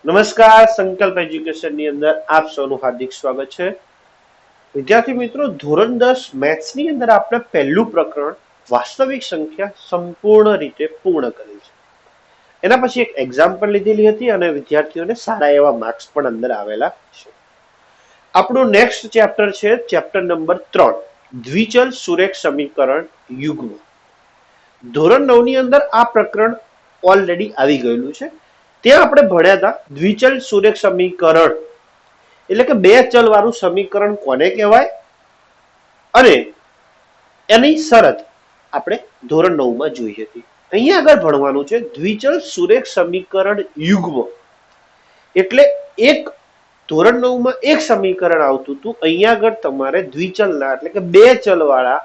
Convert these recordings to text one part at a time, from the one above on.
નમસ્કાર, સંકલ્પ એજ્યુકેશન ની અંદર આપ સૌનું હાર્દિક સ્વાગત છે. વિદ્યાર્થી મિત્રો, ધોરણ 10 મેથ્સ ની અંદર આપણે પહેલું પ્રકરણ વાસ્તવિક સંખ્યા સંપૂર્ણ રીતે પૂર્ણ કરેલ છે. એના પછી એક એક્ઝામ પણ લીધેલી હતી અને વિદ્યાર્થીઓને સારા એવા માર્ક્સ પણ અંદર આવેલા છે. આપણું નેક્સ્ટ ચેપ્ટર છે ચેપ્ટર નંબર 3, દ્વિચલ સુરેખ સમીકરણ યુગ્મ. ધોરણ 9 ની અંદર આ પ્રકરણ ઓલરેડી આવી ગયેલું છે. ત્યાં આપણે ભણ્યા હતા દ્વિચલ સુરેખ સમીકરણ એટલે કે બે ચલ વાળું સમીકરણ કોને કહેવાય અને એની શરત આપણે ધોરણ 9 માં જોઈ હતી. અહીંયા આગળ ભણવાનું છે દ્વિચલ સુરેખ સમીકરણ યુગ્મ. એટલે એક ધોરણ 9 માં એક સમીકરણ આવતું હતું, અહીંયા આગળ તમારે દ્વિચલના એટલે કે બે ચલ વાળા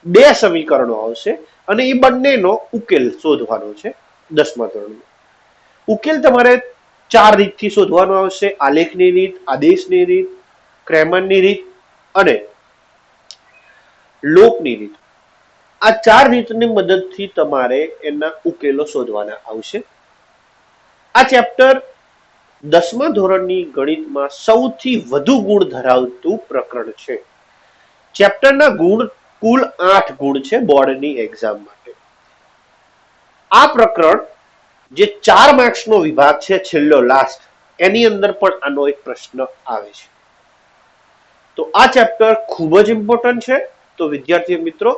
બે સમીકરણો આવશે અને એ બંનેનો ઉકેલ શોધવાનો છે 10મા ધોરણમાં. ઉકેલ તમારે ચાર રીતથી શોધવાનો આવશે: આલેખની રીત, આદેશની રીત, ક્રેમરની રીત અને લોકની રીત. આ ચાર રીતની મદદથી તમારે એના ઉકેલો શોધવાના આવશે. આ ચેપ્ટર 10મા ધોરણની ગણિતમાં સૌથી વધુ ગુણ ધરાવતું પ્રકરણ છે. ચેપ્ટરના ગુણ કુલ 8 ગુણ છે બોર્ડની એક્ઝામ માટે. આ પ્રકરણ જે 4 માર્ક્સનો વિભાગ છે, છેલ્લો લાસ્ટ, એની અંદર પણ આનો એક પ્રશ્ન આવે છે. તો આ ચેપ્ટર ખૂબ જ ઇમ્પોર્ટન્ટ છે. તો વિદ્યાર્થી મિત્રો,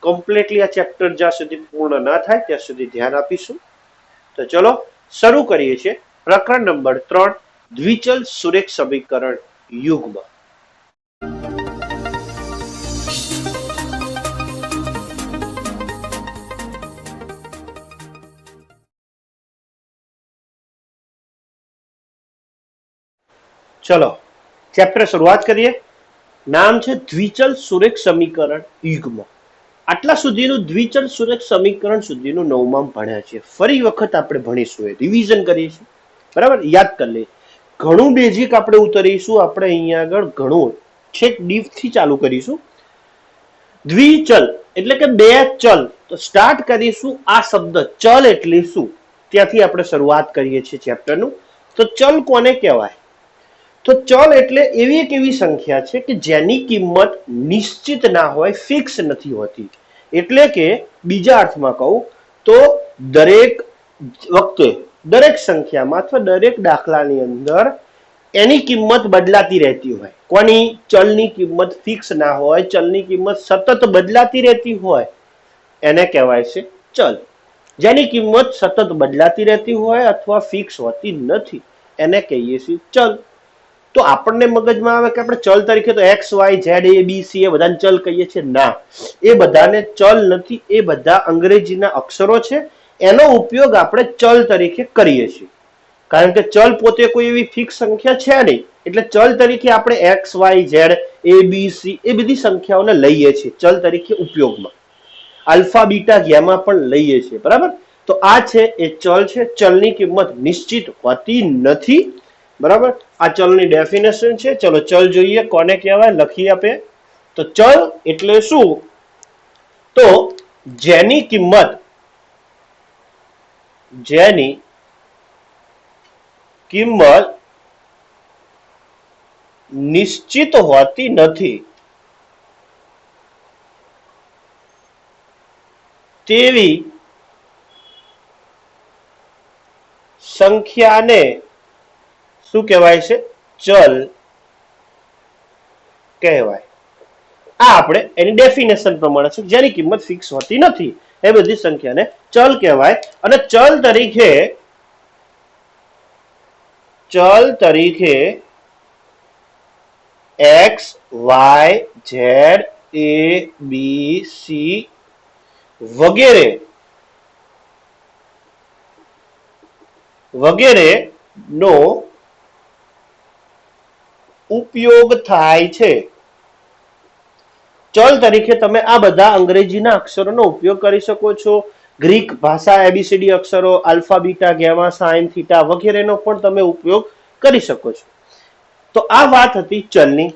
કમ્પ્લીટલી આ ચેપ્ટર જ્યાં સુધી પૂર્ણ ના થાય ત્યાં સુધી ધ્યાન આપીશું. તો ચલો શરૂ કરીએ છીએ પ્રકરણ નંબર 3, દ્વિચલ સુરેખ સમીકરણ યુગ્મ. ચલો ચેપ્ટર શરૂઆત કરીએ. નામ છે દ્વિચલ સુરેખ સમીકરણ યુગ્મ. આટલા સુધીનું દ્વિચલ સુરેખ સમીકરણ સુધીનું 9માં ભણ્યા છે. ફરી વખત આપણે ભણીશું, રિવિઝન કરીશું, બરાબર? યાદ કરી લઈએ. ઘણું બેઝિક આપણે ઉતરીશું. આપણે અહીંયા આગળ ઘણું છેક ડીપ થી ચાલુ કરીશું. દ્વિચલ એટલે કે બે ચલ. તો સ્ટાર્ટ કરીશું આ શબ્દ ચલ એટલે શું ત્યાંથી આપણે શરૂઆત કરીએ છીએ ચેપ્ટરનું. તો ચલ કોને કહેવાય? તો ચલ એટલે એવી સંખ્યા છે કે જેની કિંમત નિશ્ચિત ના હોય, ફિક્સ નથી હોતી. એટલે કે બીજા અર્થમાં કહું તો દરેક વખતે દરેક સંખ્યામાં અથવા દરેક દાખલાની અંદર એની કિંમત બદલાતી રહેતી હોય. કોની? ચલની કિંમત ફિક્સ ના હોય, ચલની કિંમત સતત બદલાતી રહેતી હોય, એને કહેવાય છે ચલ. જેની કિંમત સતત બદલાતી રહેતી હોય અથવા ફિક્સ હોતી નથી એને કહીએ છીએ ચલ. તો આપણને મગજમાં આવે કે આપણે ચલ તરીકે તો એક્સ, વાય, ઝેડ, એ, બી, સી એ બધાને ચલ કહીએ છીએ. ના, એ બધાને ચલ નથી. એ બધા અંગ્રેજીના અક્ષરો છે. એનો ઉપયોગ આપણે ચલ તરીકે કરીએ છીએ. કારણ કે ચલ પોતે કોઈ એવી ફિક્સ સંખ્યા છે નહીં. એટલે ચલ તરીકે આપણે એક્સ, વાય, ઝેડ, એ, બી, સી એ બધી સંખ્યાઓને લઈએ છીએ ચલ તરીકે ઉપયોગમાં. આલ્ફા, બીટા, ગેમા પણ લઈએ છીએ, બરાબર? તો આ છે એ ચલ છે. ચલની કિંમત નિશ્ચિત હોતી નથી, બરાબર? આ ચલની ડેફિનેશન છે. ચલો ચલ જોઈએ કોને કહેવાય, લખી આપે. તો ચલ એટલે શું? તો જેની કિંમત નિશ્ચિત હોતી નથી તેવી સંખ્યાને શું કહેવાય છે? ચલ કહેવાય. આ આપણે એની ડેફિનેશન પ્રમાણે છે. જેની કિંમત ફિક્સ હોતી નથી એ બધી સંખ્યાને ચલ કહેવાય. અને ચલ તરીકે એક્સ, વાય, ઝેડ, એ, બી, સી વગેરે નો ઉપયોગ થાય છે. ચલ તરીકે તમે આ બધા અંગ્રેજીના અક્ષરોનો ઉપયોગ કરી શકો છો. ગ્રીક ભાષા એબીસીડી અક્ષરો, alpha, beta, gamma, sine, theta વગેરેનો પણ તમે ઉપયોગ કરી શકો છો. તો આ વાત હતી ચલની.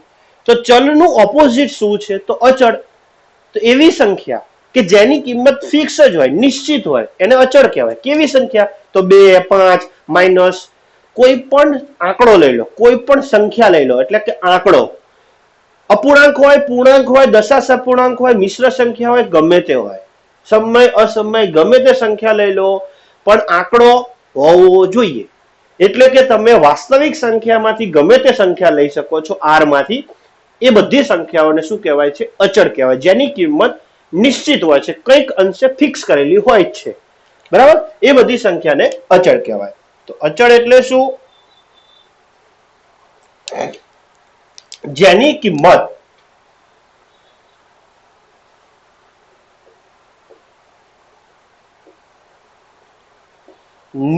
તો ચલનું ઓપોઝિટ શું છે? તો અચળ. તો એવી સંખ્યા કે જેની કિંમત ફિક્સ જ હોય, નિશ્ચિત હોય, એને અચળ કહેવાય. કેવી સંખ્યા? તો 2, 5, માઇનસ કોઈ પણ આંકડો લઈ લો, કોઈ પણ સંખ્યા લઈ લો, એટલે કે આંકડો અપૂર્ણાંક હોય, પૂર્ણાંક હોય, દશાંશ અપૂર્ણાંક હોય, મિશ્ર સંખ્યા હોય, ગમે તે હોય, સમય અસમય ગમે તે સંખ્યા લઈ લો, પણ આંકડો હોવો જોઈએ. એટલે કે તમે વાસ્તવિક સંખ્યામાંથી ગમે તે સંખ્યા લઈ શકો છો આર માંથી, એ બધી સંખ્યાઓને શું કહેવાય છે? અચળ કહેવાય, જેની કિંમત નિશ્ચિત હોય છે, કંઈક અંશે ફિક્સ કરેલી હોય છે. બરાબર, એ બધી સંખ્યાને અચળ કહેવાય. તો અચળ એટલે શું? જેની કિંમત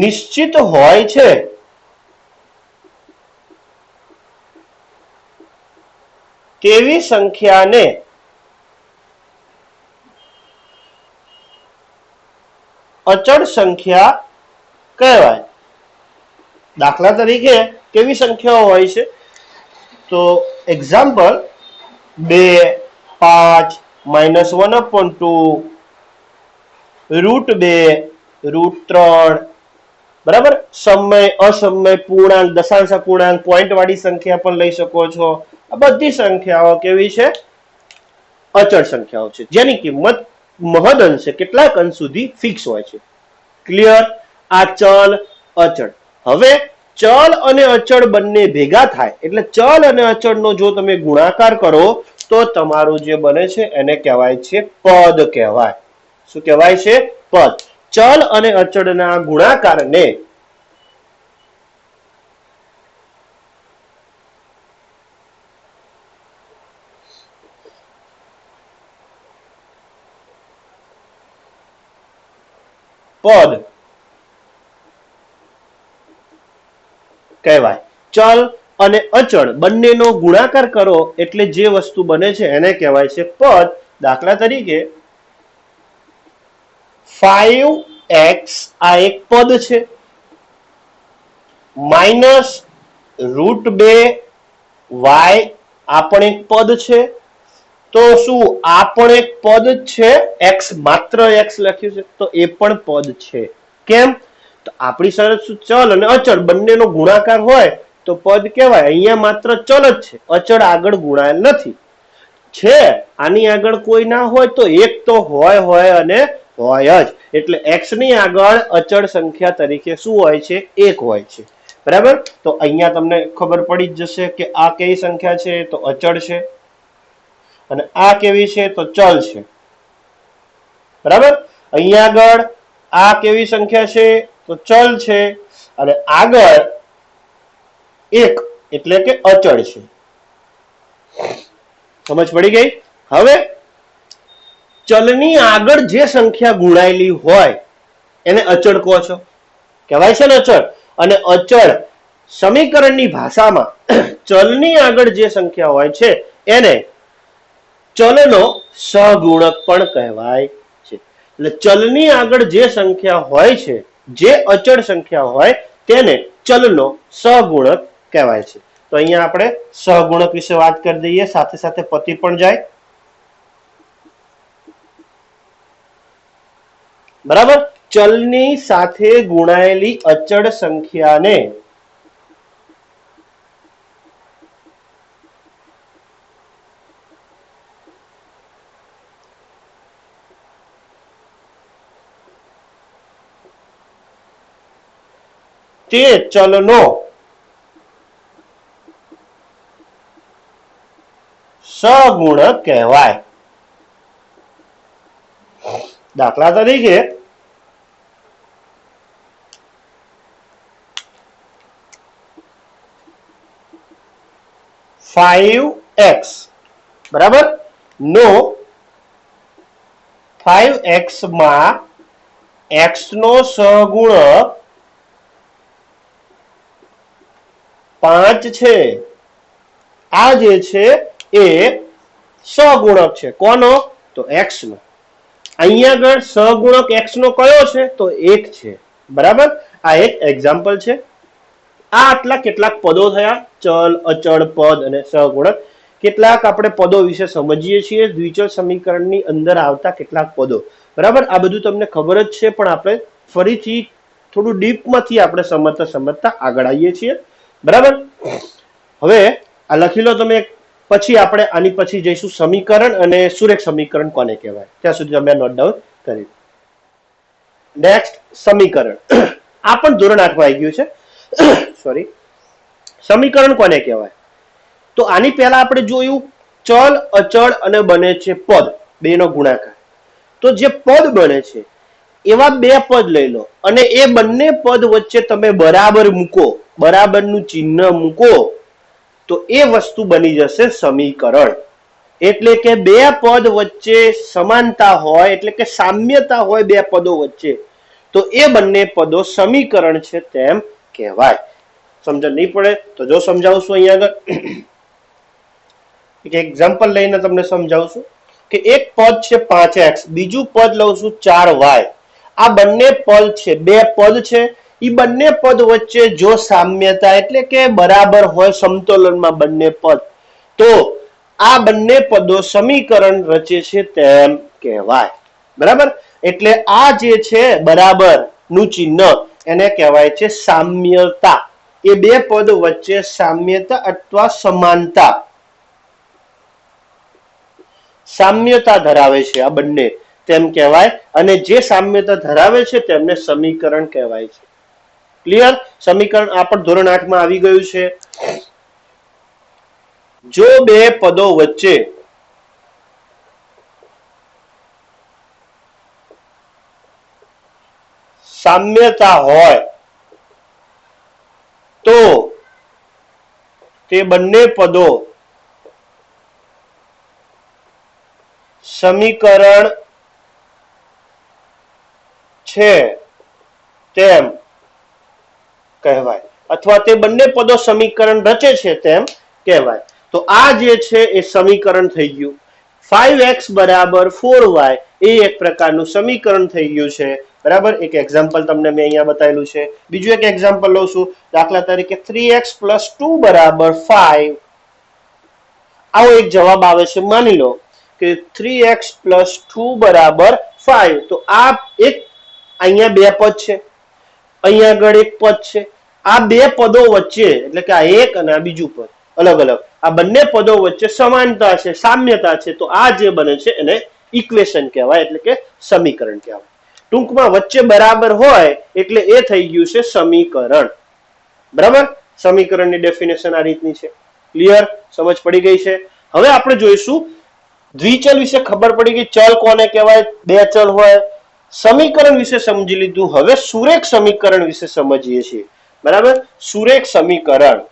નિશ્ચિત હોય છે તેવી સંખ્યાને અચળ સંખ્યા કહેવાય. દાખલા તરીકે કેવી સંખ્યાઓ હોય છે? તો એક્ઝામ્પલ 2, 5, -1/2, √2, √3, બરાબર. સમય અસમય પૂર્ણાંક દશાંશ અપૂર્ણાંક પોઈન્ટ વાળી સંખ્યા પણ લઈ શકો છો. આ બધી સંખ્યાઓ કેવી છે? અચળ સંખ્યાઓ છે, જેની કિંમત મહદ અંશે કેટલાક અંશ સુધી ફિક્સ હોય છે. ક્લિયર? આ ચલ અચળ. હવે ચલ અને અચળ બંને ભેગા થાય એટલે ચલ અને અચળનો જો તમે ગુણાકાર કરો તો તમારું જે બને છે એને કહેવાય છે પદ કહેવાય. શું કહેવાય છે? પદ. ચલ અને અચળના ગુણાકારને પદ કહેવાય. ચલ અને અચળ બંનેનો ગુણાકાર કરો એટલે જે વસ્તુ બને છે એને કહેવાય છે પદ. દાખલા તરીકે 5x આ એક પદ છે, -√2y આ પણ એક પદ છે. તો શું આ પણ એક પદ છે? x માત્ર x લખ્યું છે તો એ પણ પદ છે. કેમ? તો આપણી શરત શું? ચલ અને અચળ બંનેનો ગુણાકાર હોય તો પદ કહેવાય. અહીંયા માત્ર ચલ જ છે, અચળ આગળ ગુણાયેલ નથી. છે આની આગળ કોઈ ના હોય તો એક તો હોય અને હોય જ. એટલે x ની આગળ અચળ સંખ્યા તરીકે શું હોય છે? એક હોય છે. બરાબર. તો અહીંયા તમને ખબર પડી જ જશે કે આ કઈ સંખ્યા છે? તો અચળ છે. અને આ કેવી છે? તો ચલ છે. બરાબર. અહીંયા આગળ આ કેવી સંખ્યા છે? તો ચલ છે. અને આગળ એક એટલે કે અચળ છે. સમજ પડી ગઈ? હવે ચલની આગળ જે સંખ્યા ગુણાયેલી હોય એને અચળ કહો છો, કહેવાય છે ને અચળ. અને અચળ સમીકરણની ભાષામાં ચલની આગળ જે સંખ્યા હોય છે એને ચલનો સહગુણક પણ કહેવાય છે. એટલે ચલની આગળ જે સંખ્યા હોય છે, જે અચળ સંખ્યા હોય તેને ચલનો સહગુણક કહેવાય છે. તો અહીંયા આપણે સહગુણક વિશે વાત કરી દઈએ, સાથે સાથે પતિ પણ જાય. બરાબર. ચલની સાથે ગુણાયેલી અચળ સંખ્યાને તે ચલનો સહગુણક કહેવાય. દાખલા તરીકે 5x બરાબર નો 5x માં x નો સહગુણક 5 છે. આ જે છે એ સહગુણક છે. કોનો? તો x નો. અહીંયા આગળ સહગુણક x નો કયો છે? તો 1 છે. બરાબર. આ એક એક્ઝામ્પલ છે. આ આટલા કેટલાક પદો થયા, ચલ, અચળ, પદ અને સહગુણક. કેટલાક આપણે પદો વિશે સમજીએ છીએ, દ્વિચલ સમીકરણની અંદર આવતા કેટલાક પદો. બરાબર. આ બધું તમને ખબર જ છે, પણ આપણે ફરીથી થોડું ડીપમાંથી આપણે સમજતા સમજતા આગળ આવીએ છીએ, બરાબર. હવે આ લખી લો તમે, પછી આપણે આની પછી જઈશું સમીકરણ અને સુરેખ સમીકરણ કોને કહેવાય, ત્યાં સુધી તમે નોટ ડાઉન કરી. નેક્સ્ટ સમીકરણ, આ પણ ધોરણ 8 માં આવી ગયું છે. સોરી, સમીકરણ કોને કહેવાય? તો આની પહેલા આપણે જોયું ચલ, અચળ અને બને છે પદ, બેનો ગુણાકાર. તો જે પદ બને છે એવા બે પદ લઈ લો અને એ બંને પદ વચ્ચે તમે બરાબર મૂકો, બરાબરનું ચિહ્ન મૂકો, તો એ વસ્તુ બની જશે સમીકરણ. એટલે કે બે પદ વચ્ચે સમાનતા હોય, એટલે કે સામ્યતા હોય બે પદો વચ્ચે, તો એ બંને પદો સમીકરણ છે તેમ કહેવાય. સમજણ નહીં પડે તો જો સમજાવશું અહીંયા આગળ એક એક્ઝામ્પલ લઈને તમને સમજાવશું કે એક પદ છે 5x, બીજું પદ લઉં છું 4y. આ બંને પદ છે, બે પદ છે, એ બંને પદ વચ્ચે જો સામ્યતા એટલે કે બરાબર હોય, સમતોલનમાં બંને પદ, તો આ બંને પદો સમીકરણ રચે છે તેમ કહેવાય, બરાબર. એટલે આ જે છે બરાબર નું ચિહ્ન એને કહેવાય છે સામ્યતા. એ બે પદ વચ્ચે સામ્યતા અથવા સમાનતા, સામ્યતા ધરાવે છે આ બંને, તેમ કહેવાય. અને જે સામ્યતા ધરાવે છે તેમને સમીકરણ કહેવાય છે. ક્લિયર? સમીકરણ આ પણ ધોરણ 8 માં આવી ગયું છે. જો બે પદો વચ્ચે સામ્યતા હોય તો તે બંને પદો સમીકરણ છે તેમ કહેવાય, અથવા તે બંને પદો સમીકરણ રચે છે તેમ કહેવાય. તો આ જે છે એ સમીકરણ થઈ ગયું. 5x બરાબર 4y એ એક પ્રકારનું સમીકરણ થઈ ગયું છે, બરાબર. એક એક્ઝામ્પલ તમને મેં અહીંયા બતાવેલું છે. બીજું એક એક્ઝામ્પલ લઉં છું, દાખલા તરીકે 3x + 2 બરાબર 5. આવો એક જવાબ આવે છે. માની લો કે 3x + 2 બરાબર 5. તો આ એક અહીંયા બે પદ છે, અહીંયા આગળ એક પદ છે. આ બે પદો વચ્ચે, એટલે કે આ એક અને આ બીજું પદ અલગ અલગ, આ બંને પદો વચ્ચે સમાનતા છે, સામ્યતા છે. તો આ જે બને છે એને ઇક્વેશન કહેવાય, એટલે કે સમીકરણ કહેવાય. ટૂંકમાં વચ્ચે બરાબર હોય એટલે એ થઈ ગયું છે સમીકરણ, બરાબર. સમીકરણની ડેફિનેશન આ રીતની છે. ક્લિયર? સમજ પડી ગઈ છે? હવે આપણે જોઈશું દ્વિચલ વિશે. ખબર પડી ગઈ ચલ કોને કહેવાય, બે ચલ હોય. સમીકરણ વિશે સમજી લીધું. હવે સુરેખ સમીકરણ વિશે સમજીએ છીએ, બરાબર. સુરેખ સમીકરણ,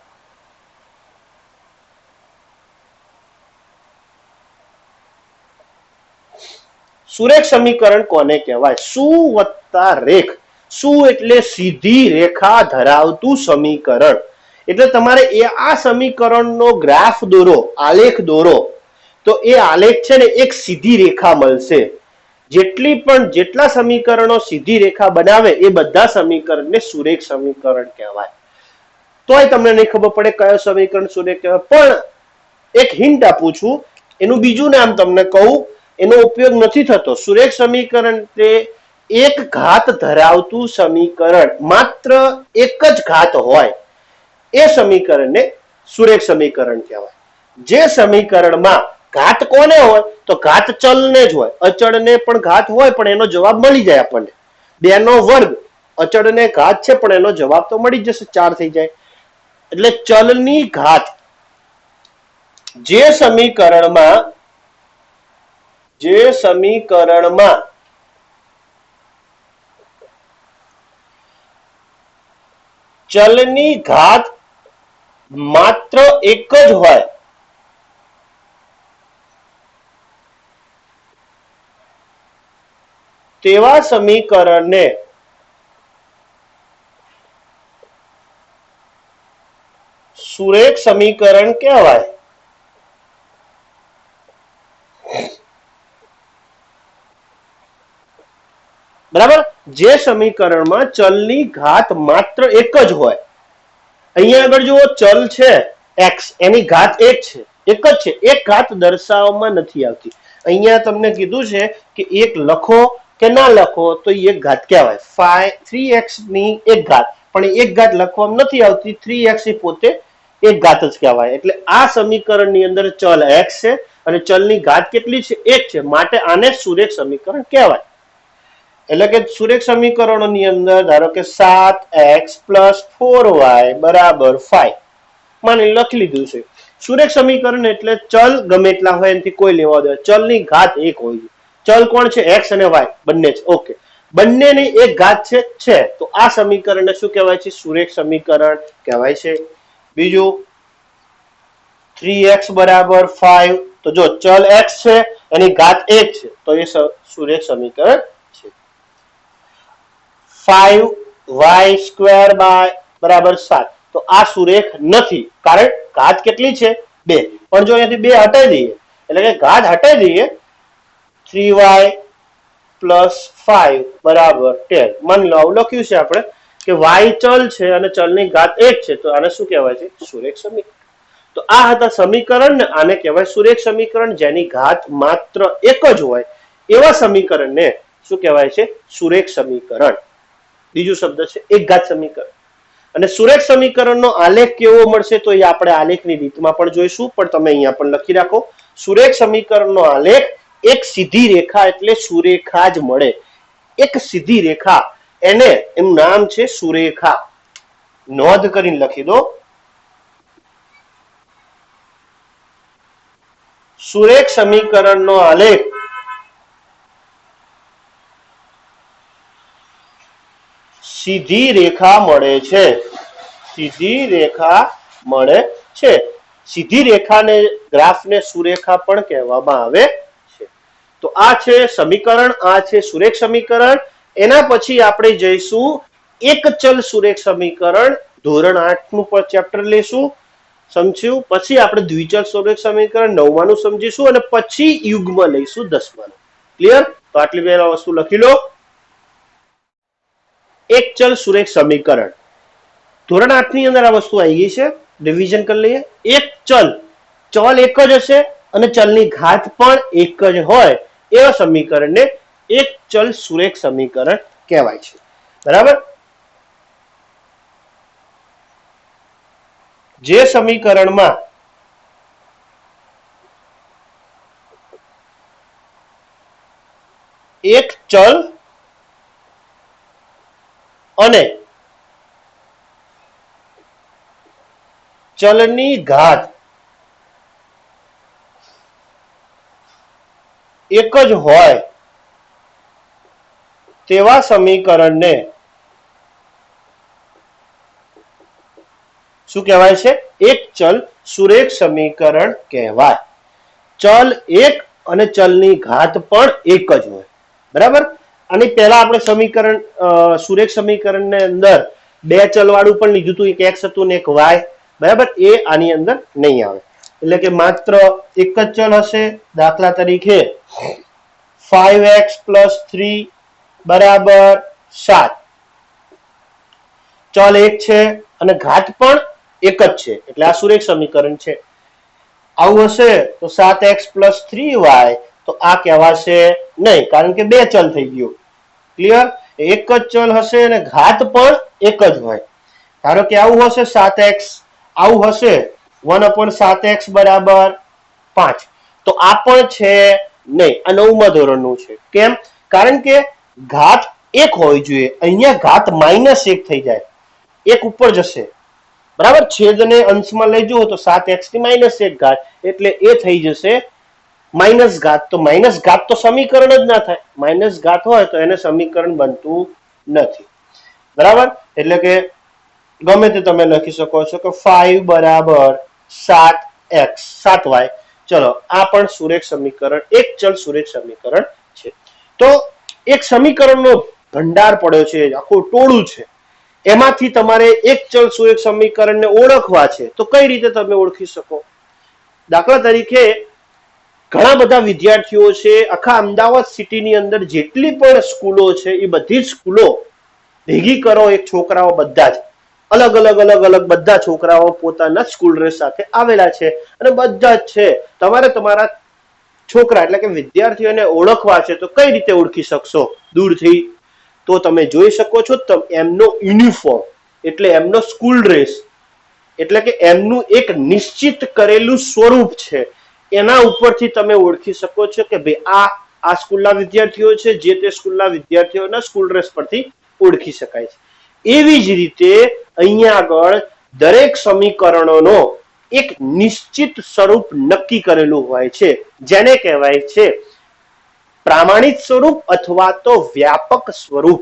સુરેખ સમીકરણ કોને કહેવાય? સુ વત્તા રેખ. સુ એટલે સીધી રેખા ધરાવતું સમીકરણ. એટલે તમારે આ સમીકરણનો ગ્રાફ દોરો, આલેખ દોરો, તો એ આલેખ છે ને એક સીધી રેખા મળશે. જેટલા સમીકરણો સીધી રેખા બનાવે એ બધા સમીકરણને સુરેખ સમીકરણ કહેવાય. તોય તમને નહીં ખબર પડે કયો સમીકરણ સુરેખ કહેવાય. પણ એક હિન્ટ આપું છું, એનું બીજું નામ તમને કહું, એનો ઉપયોગ નથી થતો. સુરેખ સમીકરણ તે એક ઘાત ધરાવતું સમીકરણ, માત્ર એક જ ઘાત હોય એ સમીકરણને સુરેખ સમીકરણ કહેવાય. જે સમીકરણમાં ઘાત કોને હોય? તો ઘાત ચલને જ હોય. અચળને પણ ઘાત હોય પણ એનો જવાબ મળી જાય આપણને. 2 નો વર્ગ, અચળને ઘાત છે પણ એનો જવાબ તો મળી જશે, 4 થઈ જાય. એટલે ચલની ઘાત, જે સમીકરણમાં ચલની ઘાત માત્ર એક જ હોય તેવા સમીકરણને સુરેખ સમીકરણ કહેવાય. બરાબર. જે સમીકરણમાં ચલની ઘાત માત્ર એક જ હોય. અહીંયા આગળ જુઓ, ચલ છે x, એની ઘાત એક છે, એક જ છે. એક ઘાત દર્શાવવામાં નથી આવતી. અહીંયા તમને કીધું છે કે એક લખો કે ના લખો તો એક ઘાત કહેવાય. 3x ની એક ઘાત, પણ એક ઘાત લખવામાં નથી આવતી. 3x એ પોતે એક ઘાત જ કહેવાય. એટલે આ સમીકરણની અંદર ચલ x છે અને ચલની ઘાત કેટલી છે? 1 છે. માટે આને સુરેખ સમીકરણ કહેવાય. એટલે કે સુરેખ સમીકરણોની અંદર ધારો કે 7x + 4y = 5 માની લખી લીધું છે. સુરેખ સમીકરણ એટલે ચલ ગમે એટલા હોય એનાથી કોઈ લેવા દે, ચલની ઘાત એક હોય. ચલ કોણ છે? x અને y બંને છે. ઓકે, બંનેની એક ઘાત છે તો આ સમીકરણને શું કહેવાય છે? સુરેખ સમીકરણ કહેવાય છે. બીજું 3x = 5, તો જો ચલ x છે એની ઘાત 1 છે તો એ સુરેખ સમીકરણ છે. 5y² = 7, તો આ સુરેખ નથી, કારણ ઘાત કેટલી છે? 2. પણ જો અહીંયાથી 2 હટાવી દઈએ, એટલે કે ઘાત હટાવી દઈએ, 3y + 5 = 10. માની લો આવું લખ્યું છે આપણે કે y ચલ છે અને ચલની ઘાત 1 છે, તો આને શું કહેવાય છે? સુરેખ સમીકરણ. તો આ હતા સમીકરણ ને આને કહેવાય સુરેખ સમીકરણ. જેની ઘાત માત્ર એક જ હોય એવા સમીકરણને શું કહેવાય છે? સુરેખ સમીકરણ. બીજું શબ્દ છે એક ઘાત સમીકરણ. અને સુરેખ સમીકરણનો આલેખ કેવો મળશે તો એ આપણે આલેખની રીતમાં પણ જોઈશું, પણ તમે અહીંયા પણ લખી રાખો. સુરેખ સમીકરણનો આલેખ એક સીધી રેખા એટલે સુરેખા જ મળે. એક સીધી રેખા, એને એનું નામ છે સુરેખા. નોંધ કરીને લખી દો. સુરેખ સમીકરણનો આલેખ સીધી રેખા મળે છે. સીધી રેખા મળે છે. સીધી રેખાને ગ્રાફને સુરેખા પણ કહેવામાં આવે છે. તો આ છે સમીકરણ, આ છે સુરેખ સમીકરણ. એના પછી આપણે જઈશું એક ચલ સુરેખ સમીકરણ. ધોરણ 8 નું પણ ચેપ્ટર લેશું, સમજ્યું? પછી આપણે દ્વિચલ સુરેખ સમીકરણ 9માનું સમજીશું અને પછી યુગ્મ લઈશું 10માનું. ક્લિયર? તો આટલી પહેલા વસ્તુ લખી લો. એક ચલ સુરેખ સમીકરણ ધોરણ 8 ની અંદર આ વસ્તુ આવી ગઈ છે. રિવિઝન કરી લઈએ. એક ચલ એક જ હશે અને ચલની ઘાત પણ એક જ હોય એવા સમીકરણને એક ચલ સુરેખ સમીકરણ કહેવાય છે. બરાબર? જે સમીકરણમાં એક ચલ અને ચલની ઘાત એક જ હોય તેવા સમીકરણને શું કહેવાય છે? એક ચલ સુરેખ સમીકરણ કહેવાય. ચલ એક અને ચલની ઘાત પણ એક જ હોય. બરાબર? આની પહેલા આપણે સમીકરણ સુરેખ સમીકરણને અંદર બે ચલ વાળું પણ લીધું હતું. એક x હતું ને એક y. બરાબર? એ આની અંદર નહીં આવે. એટલે કે માત્ર એક જ ચલ હશે. દાખલા તરીકે 5x + 3 = 7. ચલ એક છે અને ઘાત પણ એક જ છે, એટલે આ સુરેખ સમીકરણ છે. આવું હશે તો 7x + 3y, તો આ કહેવાશે નહીં, કારણ કે બે ચલ થઈ ગયું. ક્લિયર? એક જ ચલ હશે અને ઘાત પણ એક જ હોય. ધારો કે આવું હશે 7x, આવું હશે 1/7x = 5, તો આ પણ છે નહીં. આ 9મા ધોરણનું છે. કેમ? કારણ કે ઘાત એક હોવી જોઈએ. અહીંયા ઘાત -1 થઈ જાય, એક ઉપર જશે. બરાબર? છેદને અંશમાં લઈ જુઓ તો 7x ની -1 ઘાત, એટલે એ થઈ જશે માઇનસ ઘાત. તો માઇનસ ઘાત તો સમીકરણ જ ના થાય. માઇનસ ઘાત હોય તો એને સમીકરણ બનતું નથી. બરાબર? એટલે કે ગમે તે તમે લખી શકો છો કે 5 = 7x 7y. ચલો, આ પણ સુરેખ સમીકરણ, એક ચલ સુરેખ સમીકરણ છે. તો એક સમીકરણનો ભંડાર પડ્યો છે, આખું ટોળું છે. એમાંથી તમારે એક ચલ સુરેખ સમીકરણને ઓળખવા છે. તો કઈ રીતે તમે ઓળખી શકો? દાખલા તરીકે ઘણા બધા વિદ્યાર્થીઓ છે આખા અમદાવાદ સિટીની અંદર જેટલી પણ સ્કૂલો છે એ બધી જ સ્કૂલો ભેગી કરો, એક છોકરાઓ બધા જ અલગ અલગ બધા છોકરાઓ પોતાના સ્કૂલ ડ્રેસ સાથે આવેલા છે અને બધા જ છે. તમારે તમારા છોકરા એટલે કે વિદ્યાર્થીઓને ઓળખવા છે તો કઈ રીતે ઓળખી શકશો દૂરથી? તો તમે જોઈ શકો છો એમનો યુનિફોર્મ એટલે એમનો સ્કૂલ ડ્રેસ એટલે કે એમનું એક નિશ્ચિત કરેલું સ્વરૂપ છે, એના ઉપરથી તમે ઓળખી શકો છો કે ભાઈ આ સ્કૂલના વિદ્યાર્થીઓ છે, જે તે સ્કૂલના વિદ્યાર્થીઓના સ્કૂલ ડ્રેસ પરથી ઓળખી શકાય છે. એવી જ રીતે અહીંયા આગળ દરેક સમીકરણોનો એક નિશ્ચિત સ્વરૂપ નક્કી કરેલું હોય છે, જેને કહેવાય છે પ્રામાણિક સ્વરૂપ અથવા તો વ્યાપક સ્વરૂપ.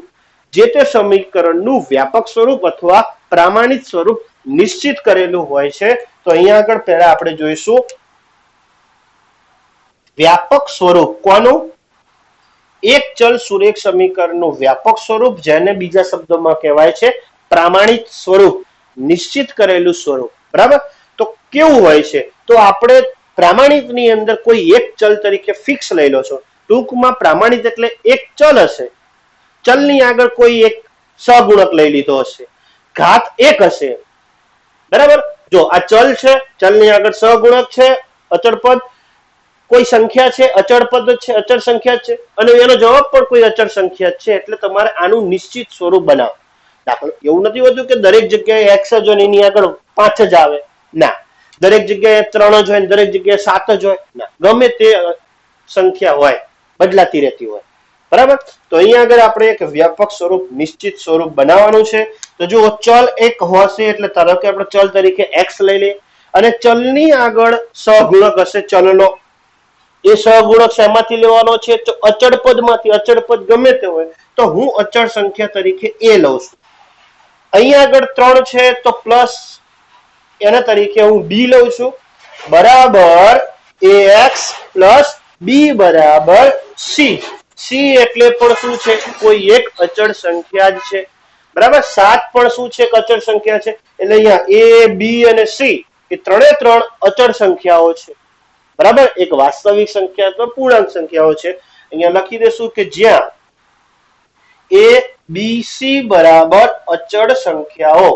જે તે સમીકરણનું વ્યાપક સ્વરૂપ અથવા પ્રામાણિક સ્વરૂપ નિશ્ચિત કરેલું હોય છે. તો અહીંયા આગળ પહેલા આપણે જોઈશું વ્યાપક સ્વરૂપ. કોનું? એક ચલ સુરેખ સમીકરણનું વ્યાપક સ્વરૂપ, જેને બીજા શબ્દોમાં કહેવાય છે પ્રામાણિક સ્વરૂપ, નિશ્ચિત કરેલું સ્વરૂપ. બરાબર? તો કેવું હોય છે? તો આપણે પ્રામાણિકની અંદર કોઈ એક ચલ તરીકે ફિક્સ લઈ લો છો. ટૂંકમાં પ્રામાણિક એટલે એક ચલ હશે, ચલની આગળ કોઈ એક સહગુણક લઈ લીધો હશે, ઘાત એક હશે. બરાબર? જો આ ચલ છે, ચલની આગળ સહગુણક છે, અચળ પદ, કોઈ સંખ્યા છે, અચળ પદ છે, અચળ સંખ્યા છે, અને એનો જવાબ પણ કોઈ અચળ સંખ્યા છે. એટલે તમારે આનું નિશ્ચિત સ્વરૂપ બનાવો. દાખલો એવું નથી હોતું કે દરેક જગ્યાએ એક્સ જ હોય એની આગળ 5 જ આવે. ના, દરેક જગ્યાએ 3 જ હોય, દરેક જગ્યાએ 7 જ હોય. ના, ગમે તે સંખ્યા હોય, બદલાતી રહેતી હોય. બરાબર? તો અહીંયા આગળ આપણે એક વ્યાપક સ્વરૂપ, નિશ્ચિત સ્વરૂપ બનાવવાનું છે. તો જો ચલ એક હશે એટલે ધારો કે આપણે ચલ તરીકે એક્સ લઈ લઈએ અને ચલની આગળ સહગુણક હશે ચલનો. એ સહગુણક શેમાંથી લેવાનો છે? તો અચળ પદમાંથી. અચળ પદ ગમે તે હોય તો હું અચળ સંખ્યા તરીકે એ લઉં છું. અહીંયા આગળ 3 છે તો પ્લસ એના તરીકે હું બી લઉં છું, બરાબર ax પ્લસ બી બરાબર સી. સી એટલે પણ શું છે? કોઈ એક અચળ સંખ્યા જ છે. બરાબર? 7 પણ શું છે? અચળ સંખ્યા છે. એટલે અહીંયા એ બી અને સી એ ત્રણે ત્રણ અચળ સંખ્યાઓ છે. બરાબર? એક વાસ્તવિક સંખ્યા અથવા પૂર્ણાંક સંખ્યાઓ છે. અહીંયા લખી દેશું કે જ્યાં એ બી સી બરાબર અચળ સંખ્યાઓ,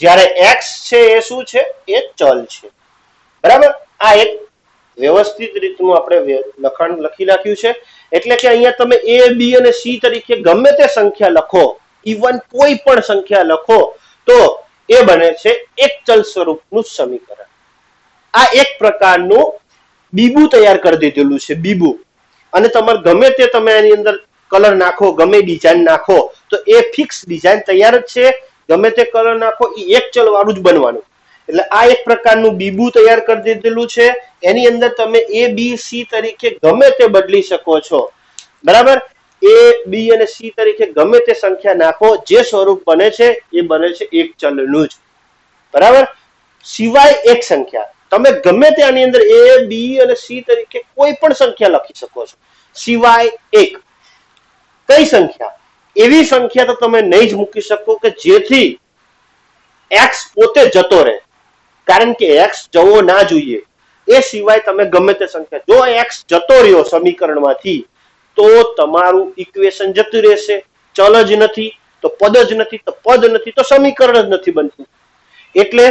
જ્યારે એક્સ છે એ શું છે? એ ચલ છે. બરાબર? આ એક વ્યવસ્થિત રીતનું આપણે લખાણ લખી નાખ્યું છે. એટલે કે અહીંયા તમે એ બી અને સી તરીકે ગમે તે સંખ્યા લખો, ઇવન કોઈ પણ સંખ્યા લખો તો એ બને છે એક ચલ સ્વરૂપનું સમીકરણ. આ એક પ્રકારનું બીબુ તૈયાર કરી દીધેલું છે, બીબુ. અને તમારે ગમે તે તમે એની અંદર કલર નાખો, ગમે ડિઝાઇન નાખો તો એ ફિક્સ ડિઝાઇન તૈયાર જ છે. ગમે તે કલર નાખો એ એક ચલ વાળું જ બનવાનું. એટલે આ એક પ્રકારનું બીબુ તૈયાર કરી દીધેલું છે. એની અંદર તમે એ બી સી તરીકે ગમે તે બદલી શકો છો. બરાબર? એ બી અને સી તરીકે ગમે તે સંખ્યા નાખો, જે સ્વરૂપ બને છે એ બને છે એક ચલનું જ. બરાબર? સિવાય એક સંખ્યા તમે ગમે તે આની અંદર એ બી અને સી તરીકે કોઈ પણ સંખ્યા લખી શકો છો, સિવાય એક. કઈ સંખ્યા? એવી સંખ્યા તો તમે નહીં જ મૂકી શકો કે જેથી એક્સ પોતે જતો રહે, કારણ કે એક્સ જવો ના જોઈએ. એ સિવાય તમે ગમે તે સંખ્યા, જો એક્સ જતો રહ્યો સમીકરણમાંથી તો તમારું ઇક્વેશન જતું રહેશે. ચલ જ નથી તો પદ જ નથી, તો પદ નથી તો સમીકરણ જ નથી બનતું. એટલે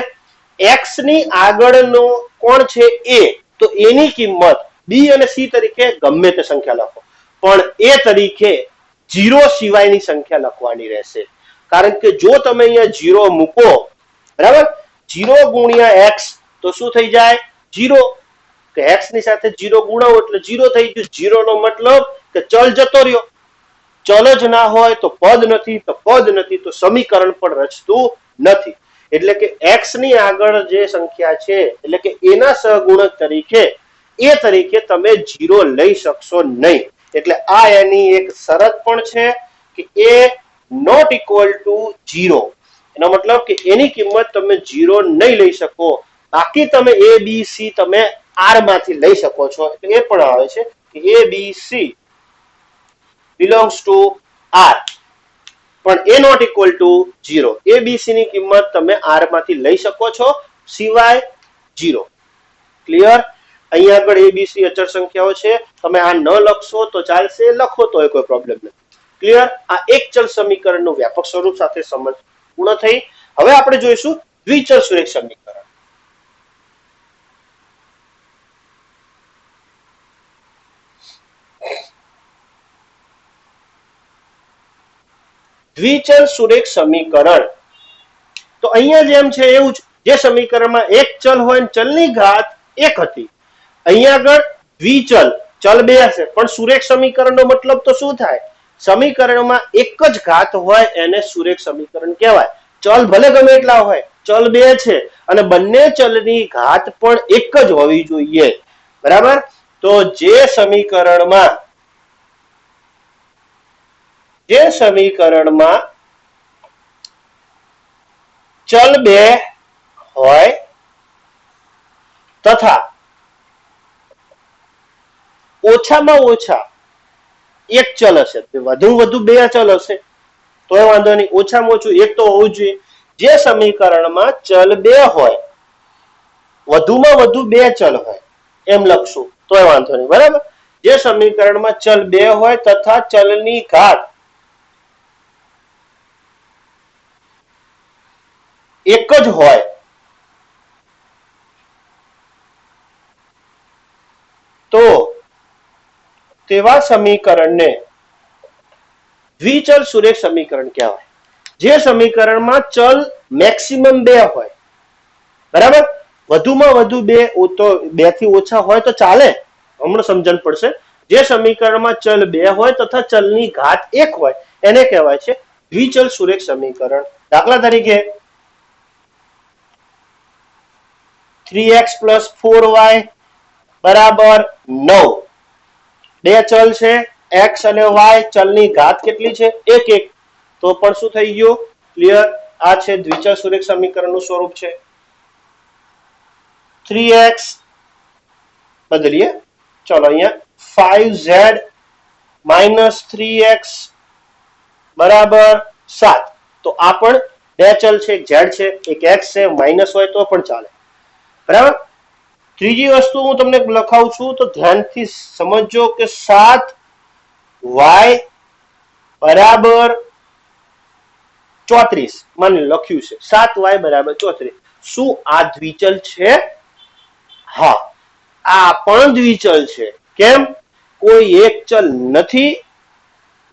એક્સ ની આગળનો કોણ છે? એ. તો એની કિંમત બી અને સી તરીકે ગમે તે સંખ્યા લખો, પણ એ તરીકે 0 સિવાયની સંખ્યા લખવાની રહેશે. કારણ કે જો તમે અહીંયા 0 મૂકો, બરાબર, 0 ગુણ્યા એક્સ તો શું થઈ જાય? 0. કે એક્સ ની સાથે 0 ગુણાવો એટલે 0 થઈ ગયું. 0 નો મતલબ કે ચલ જતો રહ્યો. ચલ જ ના હોય તો પદ નથી, તો પદ નથી તો સમીકરણ પણ રચતું નથી. એટલે કે એક્સ ની આગળ જે સંખ્યા છે એટલે કે એના સહગુણક તરીકે એ તરીકે તમે 0 લઈ શકશો નહીં. એટલે આ એની એક શરત પણ છે કે એ નોટ ઇક્વલ ટુ 0. એનો મતલબ કે એની કિંમત તમે 0 નહીં લઈ શકો. બાકી તમે એ બી સી તમે આર માંથી લઈ શકો છો. એટલે એ પણ આવે છે કે A B C belongs to R, પણ A not equal to 0. A B C ની કિંમત તમે આર માંથી લઈ શકો છો, સિવાય 0. ક્લિયર? અહીંયા આગળ એ બી સી અચળ સંખ્યાઓ છે. તમે આ ન લખશો તો ચાલશે, લખો તો કોઈ પ્રોબ્લેમ નથી. ક્લિયર? આ એક ચલ સમીકરણનું વ્યાપક સ્વરૂપ સાથે સમજ પૂર્ણ થઈ. હવે આપણે જોઈશું દ્વિચલ સુરેખ સમીકરણ. દ્વિચલ સુરેખ સમીકરણ. તો અહીંયા જેમ છે એવું જ, જે સમીકરણમાં એક ચલ હોય અને ચલની ઘાત એક હતી, અહીંયા આગળ દ્વિચલ, ચલ બે હશે પણ સુરેખ સમીકરણનો મતલબ તો શું થાય? સમીકરણમાં એક જ ઘાત હોય એને સુરેખ સમીકરણ કહેવાય. ચલ ભલે ગમે એટલા હોય, ચલ બે છે અને બંને ચલની ઘાત પણ એક જ હોવી જોઈએ. બરાબર? તો જે સમીકરણમાં ચલ બે હોય તથા ઓછામાં ઓછા એક ચલ હશે, વધુ બે ચલ હશે તો વાંધો નહીં, ઓછામાં ઓછું એક તો હોવું જોઈએ. જે સમીકરણમાં ચલ બે હોય, વધુમાં વધુ બે ચલ હોય એમ લખશું તો વાંધો નહીં. બરાબર? જે સમીકરણમાં ચલ બે હોય તથા ચલની ઘાત એક જ હોય તો તેવા સમીકરણને દ્વિચલ સુરેખ સમીકરણ કહેવાય. જે સમીકરણમાં ચલ મેક્સિમમ બે હોય, બરાબર, વધુમાં વધુ બે તો બે થી ઓછા હોય તો ચાલે, હમણાં સમજણ પડશે. જે સમીકરણમાં ચલ બે હોય તથા ચલની ઘાત એક હોય એને કહેવાય છે દ્વિચલ સુરેખ સમીકરણ. દાખલા તરીકે 3x + 4y બરાબર 9. બે ચલ છે x અને y, ચલની ઘાત કેટલી છે? એક એક. તો પણ શું થઈ ગયું? ક્લિયર? આ છે દ્વિચલ સુરેખ સમીકરણનું સ્વરૂપ છે. 3x બદલીએ, ચલો અહીંયા 5z - 3x બરાબર 7. તો આ પણ બે ચલ છે, એક z છે એક x છે, માઇનસ હોય તો પણ ચાલે. બરાબર? ત્રીજી વસ્તુ હું તમને લખાવું છું તો ધ્યાનથી સમજો કે 7y બરાબર 34 મને લખ્યું છે, 7y બરાબર 34. શું આ દ્વિચલ છે? હા, આ પણ દ્વિચલ છે. કેમ? કોઈ એક ચલ નથી.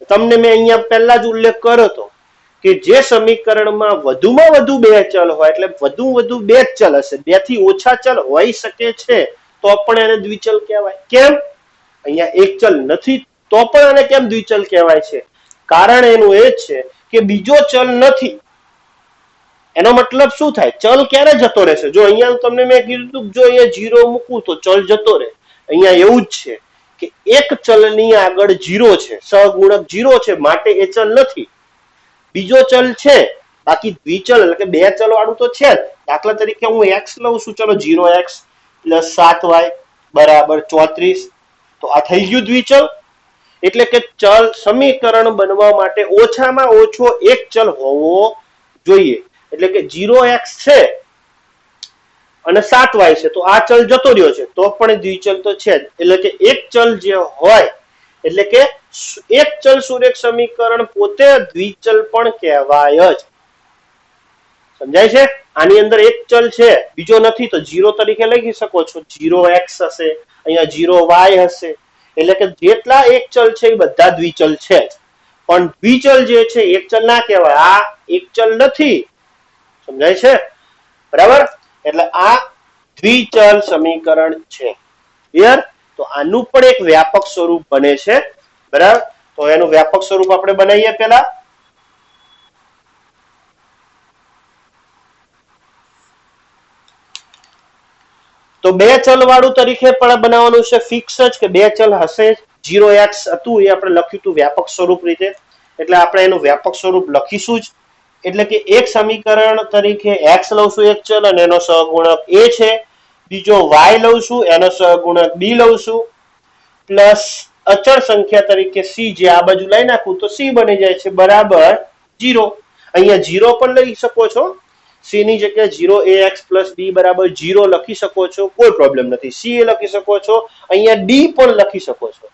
તમને મેં અહીંયા પહેલા જ ઉલ્લેખ કર્યો હતો કે જે સમીકરણમાં વધુમાં વધુ બે ચલ હોય, એટલે વધુ બે જ ચલ હશે, બે થી ઓછા ચલ હોઈ શકે છે તો પણ એને દ્વિચલ કહેવાય. કેમ? અહીંયા એક ચલ નથી તો પણ એને કેમ દ્વિચલ કહેવાય છે? કારણ એનું એ છે કે બીજો ચલ નથી. એનો મતલબ શું થાય? ચલ ક્યારે જતો રહેશે? જો અહીંયા તમને મેં કીધું જો અહીંયા 0 મૂકું તો ચલ જતો રહે. અહીંયા એવું જ છે કે એક ચલની આગળ 0 છે, સહગુણક 0 છે, માટે એ ચલ નથી. બીજો ચલ છે, બાકી દ્વિચલ એટલે કે બે ચલ વાળું તો છે જ. દાખલા તરીકે હું x લઉં છું, ચલો 0x + 7y બરાબર 34. તો આ થઈ ગયું દ્વિચલ. એટલે કે ચલ સમીકરણ બનવા માટે ઓછામાં ઓછો એક ચલ હોવો જોઈએ. એટલે કે 0x છે અને 7y છે, તો આ ચલ જતો રહ્યો છે તો પણ દ્વિચલ તો છે જ. એટલે કે એક ચલ જે હોય, એટલે કે એક ચલ સુરેખ સમીકરણ પોતે દ્વિચલ પણ કહેવાય જ. સમજાય છે? આની અંદર એક ચલ છે, બીજો નથી, તો 0 તરીકે લખી શકો છો. 0x હશે, અહીંયા 0y હશે. એટલે કે જેટલા એક ચલ છે એ બધા દ્વિચલ છે જ. પણ દ્વિચલ જે છે એક ચલ ના કહેવાય. આ એક ચલ નથી. સમજાય છે? બરાબર? એટલે આ દ્વિચલ સમીકરણ છે. ક્લિયર? તો આનું પણ એક વ્યાપક સ્વરૂપ બને છે. બરાબર? તો એનું વ્યાપક સ્વરૂપ આપણે બનાવીએ પહેલા. તો બે ચલ વાળું તરીકે પણ બનાવવાનું છે, ફિક્સ જ કે બે ચલ હશે. 0x હતું એ આપણે લખ્યું હતું વ્યાપક સ્વરૂપ રીતે, એટલે આપણે એનું વ્યાપક સ્વરૂપ લખીશું જ. એટલે કે એક સમીકરણ તરીકે x લઉં છું એક ચલ અને એનો સહગુણક a છે, બીજો y લઉં છું એનો સહગુણક b લઉં છું, પ્લસ અચળ સંખ્યા તરીકે c જે આ બાજુ લઈ નાખું તો c બની જાય છે બરાબર 0. અહીંયા 0 પણ લઈ શકો છો, c ની જગ્યાએ 0ax + b બરાબર 0 લખી શકો છો, કોઈ પ્રોબ્લેમ નથી. c એ લખી શકો છો, અહીંયા d પણ લખી શકો છો,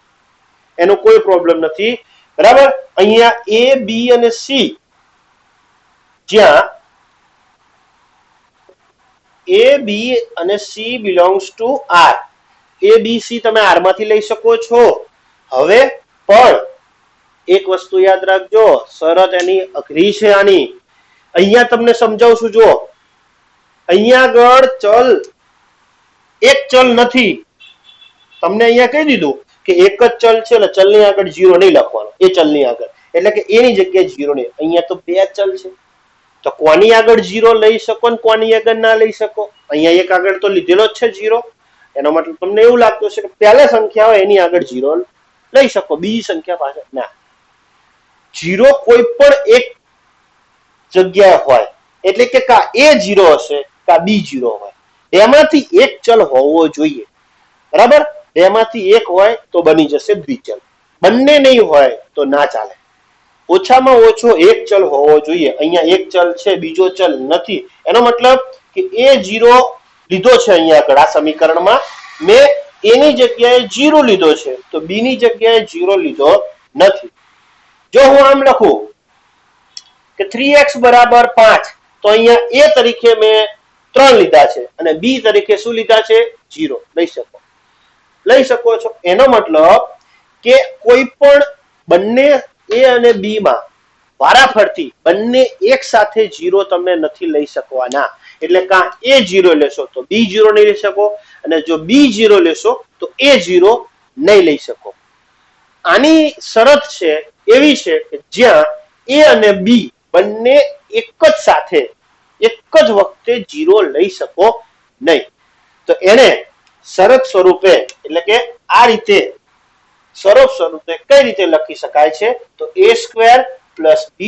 એનો કોઈ પ્રોબ્લેમ નથી. બરાબર? અહીંયા a b અને c, જ્યાં a b અને c belongs to r, a b c તમે r માંથી લઈ શકો છો. હવે પણ એક વસ્તુ યાદ રાખજો, શરત એની અઘરી છે આની. અહીંયા તમને સમજાવું છું. જો અહીંયા આગળ ચલ એક ચલ નથી, તમને અહીંયા કહી દીધું કે એક જ ચલ છે એટલે ચલની આગળ 0 નહીં લખવાનો, એ ચલની આગળ, એટલે કે એની જગ્યાએ 0 નહીં. અહીંયા તો બે ચલ છે, તો કોની આગળ 0 લઈ શકો ને કોની આગળ ના લઈ શકો? અહીંયા એક આગળ તો લીધેલો જ છે 0. એનો મતલબ તમને એવું લાગતું છે કે પહેલા સંખ્યા હોય એની આગળ 0 લઈ શકો, બીજી સંખ્યા પાછળ ના. 0 કોઈ પણ એક જગ્યાએ હોય, એટલે કે કા એ 0 હશે કા બી 0 હોય, એમાંથી એક ચલ હોવો જોઈએ. બરાબર? એમાંથી એક હોય તો બની જશે દ્વિચલ, બંને નહીં હોય તો ના ચાલે. ઓછામાં ઓછો એક ચલ હોવો જોઈએ. અહીંયા એક ચલ છે, બીજો ચલ નથી, એનો મતલબ કે એ 0 લીધો છે. અહીંયા આગળ આ સમીકરણમાં મેં એની જગ્યાએ 0 લીધો છે, તો બી ની જગ્યાએ 0 લીધો નથી. જો હું આમ લખું કે 3x બરાબર 5, તો અહીંયા એ તરીકે મેં 3 લીધા છે અને બી તરીકે શું લીધા છે? 0 લઈ શકો છો. એનો મતલબ કે કોઈ પણ બંને એ અને બી માં વારાફરતી બંને એક સાથે 0 તમે નથી લઈ શકવાના. એટલે કા એ 0 લેશો તો બી 0 નહીં લઈ શકો, અને જો બી 0 લેશો તો એ 0 નહીં લઈ શકો. આની શરત છે એવી છે કે જ્યાં એ અને બી બંને એક જ સાથે એક જ વખતે 0 લઈ શકો નહીં. તો એને શરત સ્વરૂપે, એટલે કે આ રીતે શરત સ્વરૂપે કઈ રીતે લખી શકાય છે? તો a² + b²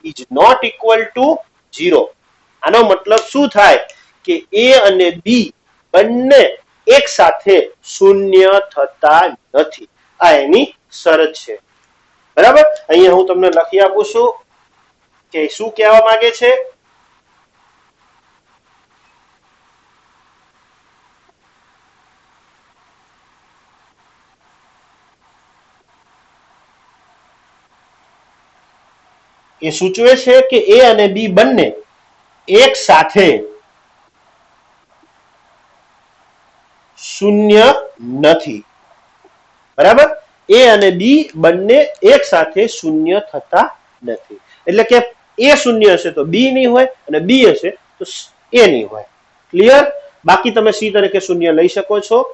is not equal to 0. આનો મતલબ શું થાય કે એ અને બી બંને એક સાથે શૂન્ય થતા નથી. આ એની શરત છે. બરાબર? અહીંયા હું તમને લખી આપું છું કે શું કહેવા માંગે છે. એ સૂચવે છે કે એ અને બી બંને એક સાથે શૂન્ય નથી. બરાબર? એ અને બી બંને એક સાથે શૂન્ય થતા નથી. એટલે કે એ શૂન્ય હશે તો બી નહીં હોય, અને બી હશે તો એ નહીં હોય. ક્લિયર? બાકી તમે સી તરીકે શૂન્ય લઈ શકો છો.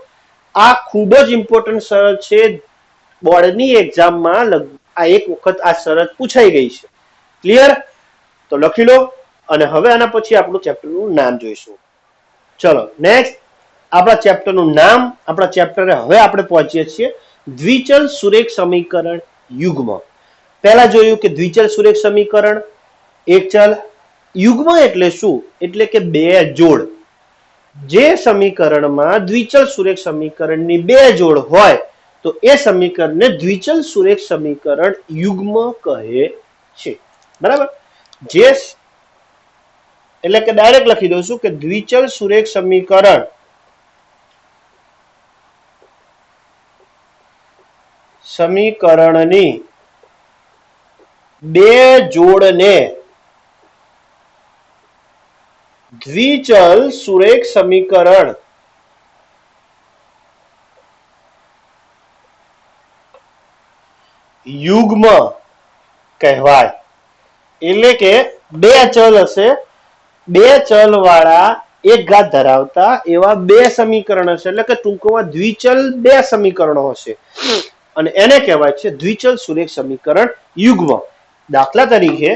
આ ખૂબ જ ઇમ્પોર્ટન્ટ શરત છે. બોર્ડની એક્ઝામમાં આ એક વખત આ શરત પૂછાઈ ગઈ છે. ક્લિયર? તો લખી લો. અને હવે આના પછી આપણું ચેપ્ટરનું નામ જોઈશું. ચલો નેક્સ્ટ આપણા ચેપ્ટરનું નામ, આપણા ચેપ્ટરે હવે આપણે પહોંચીએ છીએ દ્વિચલ સુરેખ સમીકરણ યુગ્મ. પહેલા જોયું કે દ્વિચલ સુરેખ સમીકરણ એક ચલ, યુગ્મ એટલે શું? એટલે કે બે જોડ. જે સમીકરણમાં દ્વિચલ સુરેખ સમીકરણની બે જોડ હોય તો એ સમીકરણને દ્વિચલ સુરેખ સમીકરણ યુગ્મ કહે છે. બરાબર? જે એટલે કે ડાયરેક્ટ લખી દઉં છું કે દ્વિચલ સુરેખ સમીકરણ સમીકરણની બે જોડને દ્વિચલ સુરેખ સમીકરણ યુગ્મ કહેવાય. એટલે કે બે ચલ હશે, બે ચલ વાળા એક ઘાત ધરાવતા એવા બે સમીકરણ હશે, એટલે કે ટૂંકમાં દ્વિચલ બે સમીકરણો હશે અને એને કહેવાય છે દ્વિચલ સુરેખ સમીકરણ યુગ્મ. દાખલા તરીકે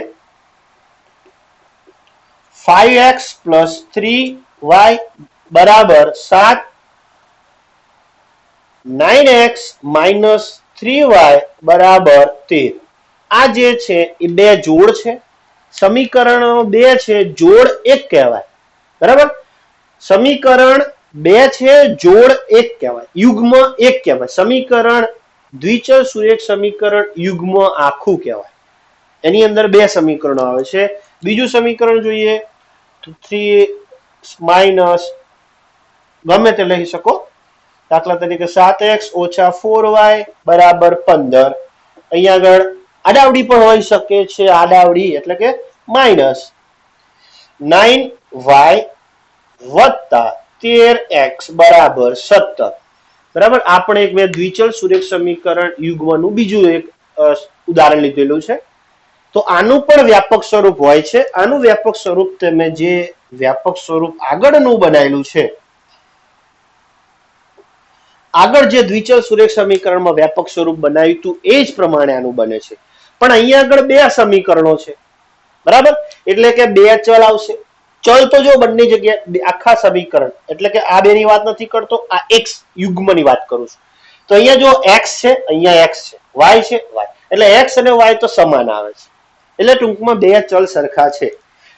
5x + 3y = 7, 9x - 3y = 13. આ જે છે એ બે જોડ છે. સમીકરણો બે છે, જોડ એક કહેવાય. બરાબર? સમીકરણ બે છે, જોડ એક કહેવાય, યુગ્મ એક કહેવાય. સમીકરણ દ્વિચલ સુરેખ સમીકરણ યુગ્મ આખું કહેવાય. એની અંદર બે સમીકરણો આવે છે. બીજું સમીકરણ જોઈએ તો 3 - ગમે તે લખી શકો. દાખલા તરીકે 7x - 4y = 15. અહીંયા આગળ આડાવડી પણ હોઈ શકે છે. આડાવડી એટલે કે -9y + 13x = 17. બરાબર? આપણે એક બે દ્વિચલ સુરેખ સમીકરણ યુગ્મનું બીજું એક ઉદાહરણ લીધેલું છે. તો આનું પણ વ્યાપક સ્વરૂપ હોય છે. આનું વ્યાપક સ્વરૂપ તમે જે વ્યાપક સ્વરૂપ આગળનું બનાવેલું છે, આગળ જે દ્વિચલ સુરેખ સમીકરણમાં વ્યાપક સ્વરૂપ બનાવ્યું હતું એ જ પ્રમાણે આનું બને છે. પણ અહીંયા આગળ બે સમીકરણો છે, બરાબર? એટલે કે બે ચલ આવશે. ચલ તો જો બંને જગ્યાએ આખા સમીકરણ, એટલે કે આ બેની વાત નથી કરતો, આ એક્સ યુગ્મની વાત કરું છું. તો અહીંયા જો એક્સ છે, અહીંયા એક્સ છે, વાય છે, વાય, એટલે એક્સ અને વાય તો સમાન આવે છે. એટલે ટૂંકમાં બે ચલ સરખા છે.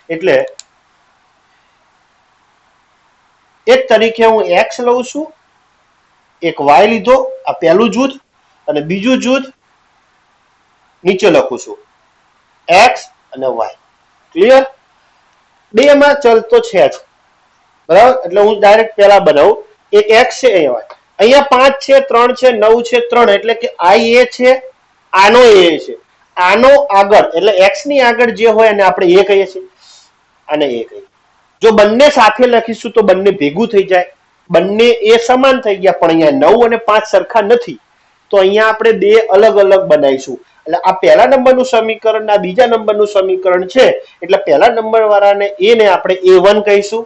એટલે એક તરીકે હું એક્સ લઉં છું, એક વાય લીધો, આ પહેલું જૂથ, અને બીજું જૂથ નીચે લખું છું એક્સ અને વાય. ક્લિયર? બે માં ચલ તો છે જ, બરાબર? એટલે હું ડાયરેક્ટ પહેલા બનાવું. એક એક્સ છે, અહીંયા 5 છે, 3 છે, 9 છે, 3, એટલે કે આ એ છે, આનો એ છે, આનો આગળ એટલે એક્સ ની આગળ જે હોય એને આપણે એ કહીએ છીએ, અને એ કહીએ. જો બંને સાથે લખીશું તો બંને ભેગું થઈ જાય, બંને એ સમાન થઈ ગયા. પણ અહીંયા 9 અને 5 સરખા નથી, તો અહીંયા આપણે બે અલગ અલગ બનાવીશું. એટલે આ પહેલા નંબરનું સમીકરણ, આ બીજા નંબરનું સમીકરણ છે. એટલે પહેલા નંબર વાળાને એ ને આપણે a1 કહીશું,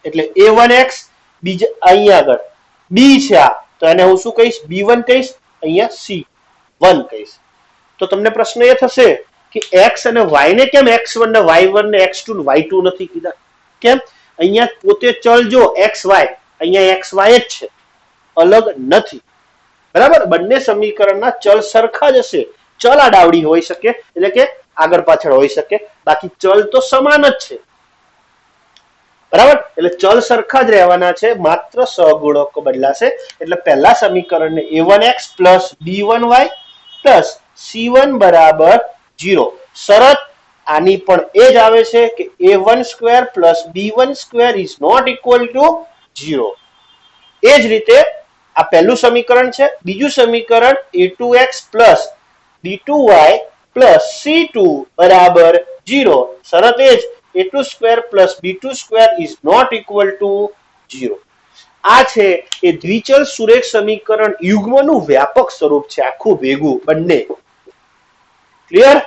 એટલે a1x. બીજા અહીંયા આગળ b છે આ, તો એને હું શું કહીશ? b1 કહીશ. અહીંયા c1 કહીશ. તો તમને પ્રશ્ન એ થશે કે x અને y ને કેમ x1 ને y1 ને x2 ને y2 નથી કીધા? કેમ? અહીંયા પોતે ચલ જો xy, અહીંયા xy જ છે, અલગ નથી, બરાબર? બંને સમીકરણના ચલ સરખા જ હશે. ચલ આડાવડી હોઈ શકે, એટલે કે આગળ પાછળ હોઈ શકે, બાકી ચલ તો સમાન જ છે, બરાબર? એટલે ચલ સરખા જ રહેવાના છે, માત્ર સહગુણકો બદલાશે. એટલે પહેલા સમીકરણને a1x plus b1y plus c1 બરાબર 0. શરત આની પણ એ જ આવે છે કે a1 square plus b1 square is not equal to 0. એ જ રીતે આ પહેલું સમીકરણ છે. બીજું સમીકરણ a2x plus b2y plus c2 બરાબર 0. શરત એ જ a2 square plus b2 square is not equal to 0. આ છે એ દ્વિચલ સુરેખ સમીકરણ યુગ્મનું વ્યાપક સ્વરૂપ છે, આખું ભેગું બંને. ક્લિયર?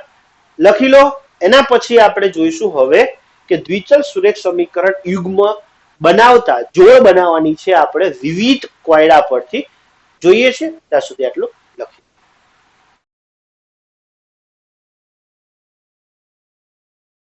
લખી લો. એના પછી આપણે જોઈશું હવે કે દ્વિચલ સુરેખ સમીકરણ યુગ્મ બનાવતા જોડ બનાવવાની છે આપણે વિવિધ કોયડા પરથી. જોઈએ છે ત્યાં સુધી આટલું.